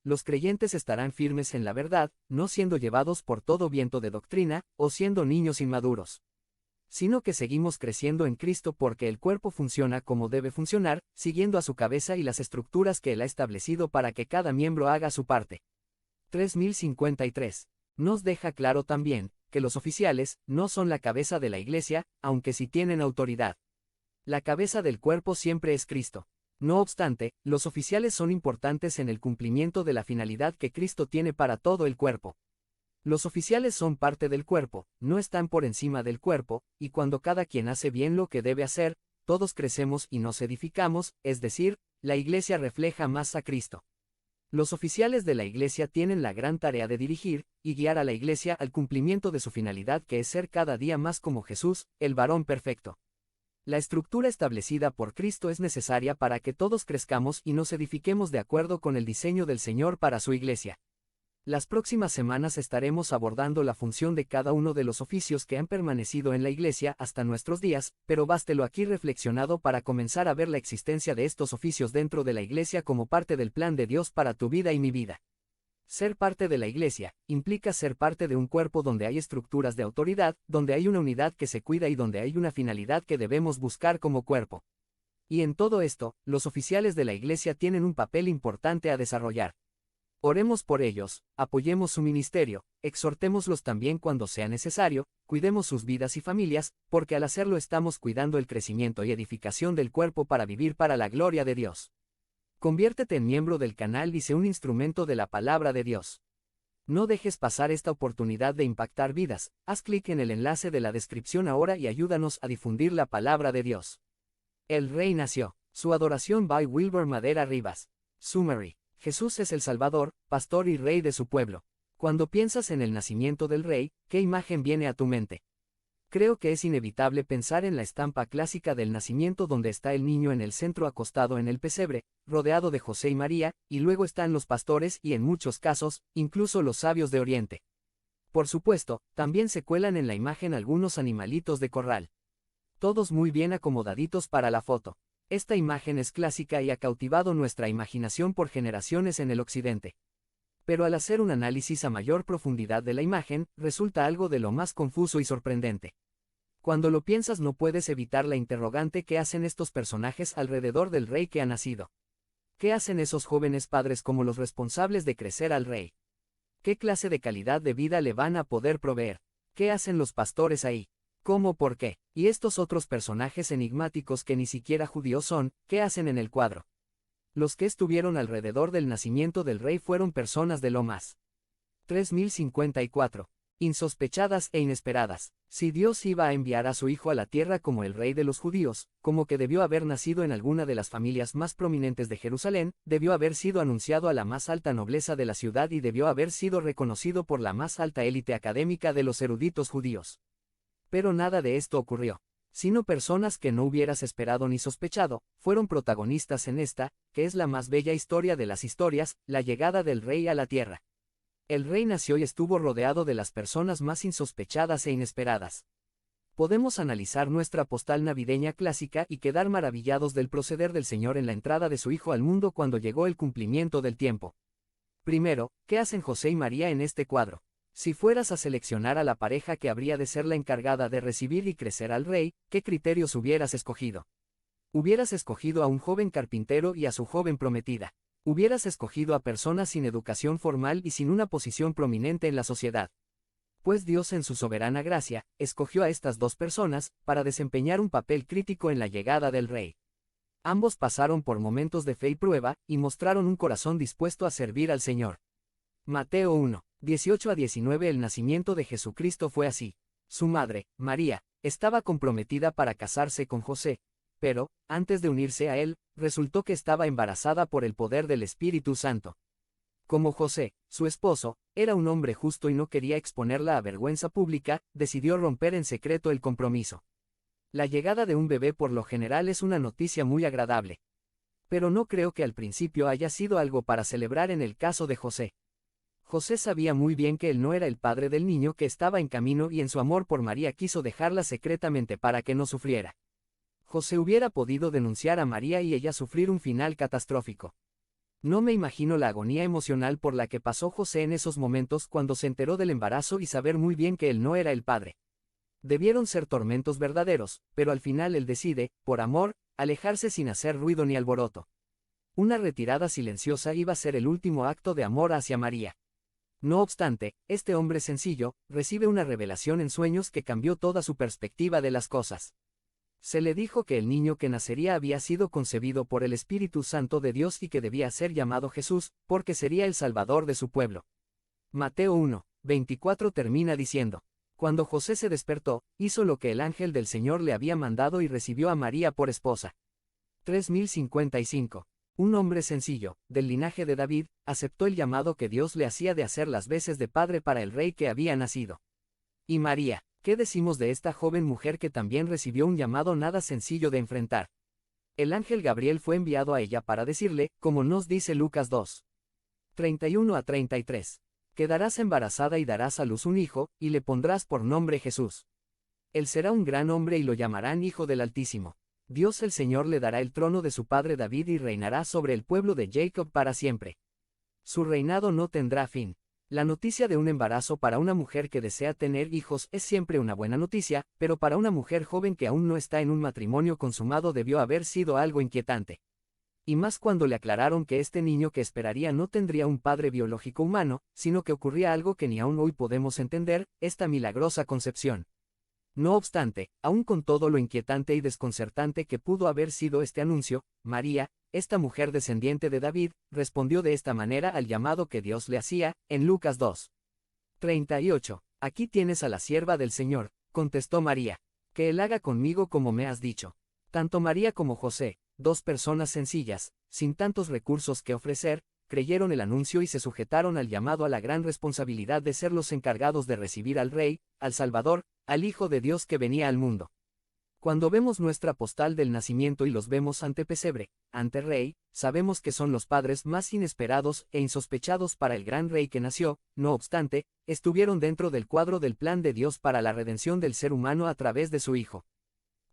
Los creyentes estarán firmes en la verdad, no siendo llevados por todo viento de doctrina, o siendo niños inmaduros, sino que seguimos creciendo en Cristo porque el cuerpo funciona como debe funcionar, siguiendo a su cabeza y las estructuras que Él ha establecido para que cada miembro haga su parte. 3053. Nos deja claro también, que los oficiales, no son la cabeza de la iglesia, aunque sí tienen autoridad. La cabeza del cuerpo siempre es Cristo. No obstante, los oficiales son importantes en el cumplimiento de la finalidad que Cristo tiene para todo el cuerpo. Los oficiales son parte del cuerpo, no están por encima del cuerpo, y cuando cada quien hace bien lo que debe hacer, todos crecemos y nos edificamos, es decir, la iglesia refleja más a Cristo. Los oficiales de la iglesia tienen la gran tarea de dirigir y guiar a la iglesia al cumplimiento de su finalidad, que es ser cada día más como Jesús, el varón perfecto. La estructura establecida por Cristo es necesaria para que todos crezcamos y nos edifiquemos de acuerdo con el diseño del Señor para su iglesia. Las próximas semanas estaremos abordando la función de cada uno de los oficios que han permanecido en la iglesia hasta nuestros días, pero bástelo aquí reflexionado para comenzar a ver la existencia de estos oficios dentro de la iglesia como parte del plan de Dios para tu vida y mi vida. Ser parte de la iglesia implica ser parte de un cuerpo donde hay estructuras de autoridad, donde hay una unidad que se cuida y donde hay una finalidad que debemos buscar como cuerpo. Y en todo esto, los oficiales de la iglesia tienen un papel importante a desarrollar. Oremos por ellos, apoyemos su ministerio, exhortémoslos también cuando sea necesario, cuidemos sus vidas y familias, porque al hacerlo estamos cuidando el crecimiento y edificación del cuerpo para vivir para la gloria de Dios. Conviértete en miembro del canal y sé un instrumento de la palabra de Dios. No dejes pasar esta oportunidad de impactar vidas, haz clic en el enlace de la descripción ahora y ayúdanos a difundir la palabra de Dios. El Rey nació. Su adoración by Wilbur Madera Rivas. Summary. Jesús es el Salvador, pastor y Rey de su pueblo. Cuando piensas en el nacimiento del Rey, ¿qué imagen viene a tu mente? Creo que es inevitable pensar en la estampa clásica del nacimiento donde está el niño en el centro acostado en el pesebre, rodeado de José y María, y luego están los pastores y en muchos casos, incluso los sabios de Oriente. Por supuesto, también se cuelan en la imagen algunos animalitos de corral. Todos muy bien acomodaditos para la foto. Esta imagen es clásica y ha cautivado nuestra imaginación por generaciones en el occidente. Pero al hacer un análisis a mayor profundidad de la imagen, resulta algo de lo más confuso y sorprendente. Cuando lo piensas no puedes evitar la interrogante: ¿qué hacen estos personajes alrededor del rey que ha nacido? ¿Qué hacen esos jóvenes padres como los responsables de crecer al rey? ¿Qué clase de calidad de vida le van a poder proveer? ¿Qué hacen los pastores ahí? ¿Cómo? ¿Por qué? Y estos otros personajes enigmáticos que ni siquiera judíos son, ¿qué hacen en el cuadro? Los que estuvieron alrededor del nacimiento del rey fueron personas de lo más 3054. Insospechadas e inesperadas. Si Dios iba a enviar a su hijo a la tierra como el rey de los judíos, como que debió haber nacido en alguna de las familias más prominentes de Jerusalén, debió haber sido anunciado a la más alta nobleza de la ciudad y debió haber sido reconocido por la más alta élite académica de los eruditos judíos. Pero nada de esto ocurrió. Sino personas que no hubieras esperado ni sospechado, fueron protagonistas en esta, que es la más bella historia de las historias, la llegada del rey a la tierra. El rey nació y estuvo rodeado de las personas más insospechadas e inesperadas. Podemos analizar nuestra postal navideña clásica y quedar maravillados del proceder del Señor en la entrada de su Hijo al mundo cuando llegó el cumplimiento del tiempo. Primero, ¿qué hacen José y María en este cuadro? Si fueras a seleccionar a la pareja que habría de ser la encargada de recibir y crecer al rey, ¿qué criterios hubieras escogido? Hubieras escogido a un joven carpintero y a su joven prometida. Hubieras escogido a personas sin educación formal y sin una posición prominente en la sociedad. Pues Dios en su soberana gracia, escogió a estas dos personas, para desempeñar un papel crítico en la llegada del rey. Ambos pasaron por momentos de fe y prueba, y mostraron un corazón dispuesto a servir al Señor. Mateo 1. 18-19. El nacimiento de Jesucristo fue así. Su madre, María, estaba comprometida para casarse con José, pero, antes de unirse a él, resultó que estaba embarazada por el poder del Espíritu Santo. Como José, su esposo, era un hombre justo y no quería exponerla a vergüenza pública, decidió romper en secreto el compromiso. La llegada de un bebé por lo general es una noticia muy agradable. Pero no creo que al principio haya sido algo para celebrar en el caso de José. José sabía muy bien que él no era el padre del niño que estaba en camino y en su amor por María quiso dejarla secretamente para que no sufriera. José hubiera podido denunciar a María y ella sufrir un final catastrófico. No me imagino la agonía emocional por la que pasó José en esos momentos cuando se enteró del embarazo y saber muy bien que él no era el padre. Debieron ser tormentos verdaderos, pero al final él decide, por amor, alejarse sin hacer ruido ni alboroto. Una retirada silenciosa iba a ser el último acto de amor hacia María. No obstante, este hombre sencillo, recibe una revelación en sueños que cambió toda su perspectiva de las cosas. Se le dijo que el niño que nacería había sido concebido por el Espíritu Santo de Dios y que debía ser llamado Jesús, porque sería el Salvador de su pueblo. Mateo 1, 24 termina diciendo: Cuando José se despertó, hizo lo que el ángel del Señor le había mandado y recibió a María por esposa. 3055. Un hombre sencillo, del linaje de David, aceptó el llamado que Dios le hacía de hacer las veces de padre para el rey que había nacido. Y María, ¿qué decimos de esta joven mujer que también recibió un llamado nada sencillo de enfrentar? El ángel Gabriel fue enviado a ella para decirle, como nos dice Lucas 2. 31 a 33. Quedarás embarazada y darás a luz un hijo, y le pondrás por nombre Jesús. Él será un gran hombre y lo llamarán Hijo del Altísimo. Dios el Señor le dará el trono de su padre David y reinará sobre el pueblo de Jacob para siempre. Su reinado no tendrá fin. La noticia de un embarazo para una mujer que desea tener hijos es siempre una buena noticia, pero para una mujer joven que aún no está en un matrimonio consumado debió haber sido algo inquietante. Y más cuando le aclararon que este niño que esperaría no tendría un padre biológico humano, sino que ocurría algo que ni aún hoy podemos entender, esta milagrosa concepción. No obstante, aun con todo lo inquietante y desconcertante que pudo haber sido este anuncio, María, esta mujer descendiente de David, respondió de esta manera al llamado que Dios le hacía, en Lucas 2. 38. Aquí tienes a la sierva del Señor, contestó María. Que él haga conmigo como me has dicho. Tanto María como José, dos personas sencillas, sin tantos recursos que ofrecer, creyeron el anuncio y se sujetaron al llamado a la gran responsabilidad de ser los encargados de recibir al Rey, al Salvador, al Hijo de Dios que venía al mundo. Cuando vemos nuestra postal del nacimiento y los vemos ante pesebre, ante Rey, sabemos que son los padres más inesperados e insospechados para el gran Rey que nació. No obstante, estuvieron dentro del cuadro del plan de Dios para la redención del ser humano a través de su Hijo.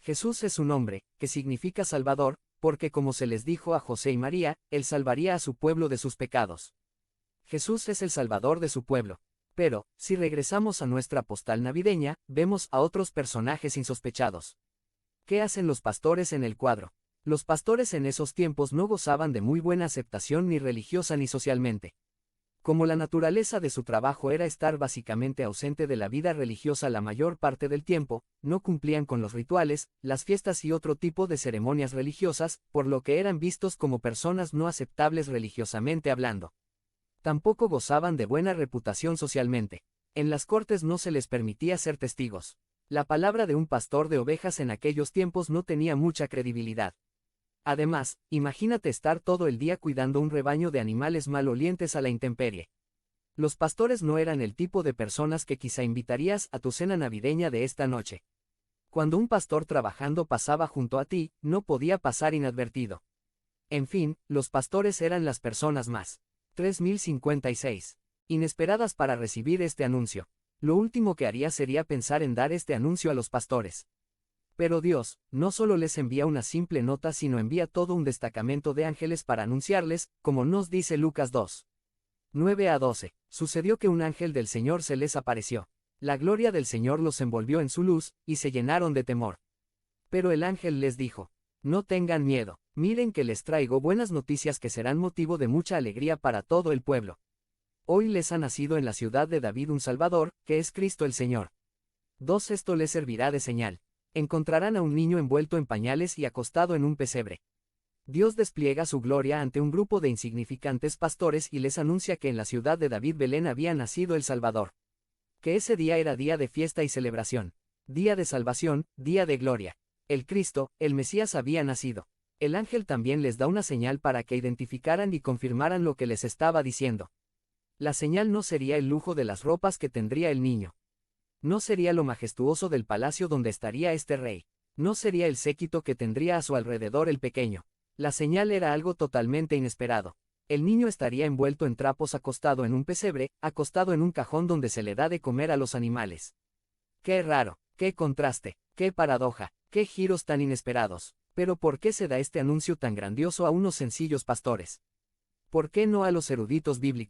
Jesús es su nombre, que significa Salvador, porque como se les dijo a José y María, Él salvaría a su pueblo de sus pecados. Jesús es el Salvador de su pueblo. Pero, si regresamos a nuestra postal navideña, vemos a otros personajes insospechados. ¿Qué hacen los pastores en el cuadro? Los pastores en esos tiempos no gozaban de muy buena aceptación ni religiosa ni socialmente. Como la naturaleza de su trabajo era estar básicamente ausente de la vida religiosa la mayor parte del tiempo, no cumplían con los rituales, las fiestas y otro tipo de ceremonias religiosas, por lo que eran vistos como personas no aceptables religiosamente hablando. Tampoco gozaban de buena reputación socialmente. En las cortes no se les permitía ser testigos. La palabra de un pastor de ovejas en aquellos tiempos no tenía mucha credibilidad. Además, imagínate estar todo el día cuidando un rebaño de animales malolientes a la intemperie. Los pastores no eran el tipo de personas que quizá invitarías a tu cena navideña de esta noche. Cuando un pastor trabajando pasaba junto a ti, no podía pasar inadvertido. En fin, los pastores eran las personas más 3056. Inesperadas para recibir este anuncio. Lo último que haría sería pensar en dar este anuncio a los pastores. Pero Dios, no solo les envía una simple nota sino envía todo un destacamento de ángeles para anunciarles, como nos dice Lucas 2. 9 a 12. Sucedió que un ángel del Señor se les apareció. La gloria del Señor los envolvió en su luz, y se llenaron de temor. Pero el ángel les dijo: No tengan miedo, miren que les traigo buenas noticias que serán motivo de mucha alegría para todo el pueblo. Hoy les ha nacido en la ciudad de David un Salvador, que es Cristo el Señor. 2. Esto les servirá de señal. Encontrarán a un niño envuelto en pañales y acostado en un pesebre. Dios despliega su gloria ante un grupo de insignificantes pastores y les anuncia que en la ciudad de David Belén había nacido el Salvador. Que ese día era día de fiesta y celebración. Día de salvación, día de gloria. El Cristo, el Mesías había nacido. El ángel también les da una señal para que identificaran y confirmaran lo que les estaba diciendo. La señal no sería el lujo de las ropas que tendría el niño. No sería lo majestuoso del palacio donde estaría este rey. No sería el séquito que tendría a su alrededor el pequeño. La señal era algo totalmente inesperado. El niño estaría envuelto en trapos acostado en un pesebre, acostado en un cajón donde se le da de comer a los animales. ¡Qué raro! ¡Qué contraste! ¡Qué paradoja! ¡Qué giros tan inesperados! Pero ¿por qué se da este anuncio tan grandioso a unos sencillos pastores? ¿Por qué no a los eruditos bíblicos?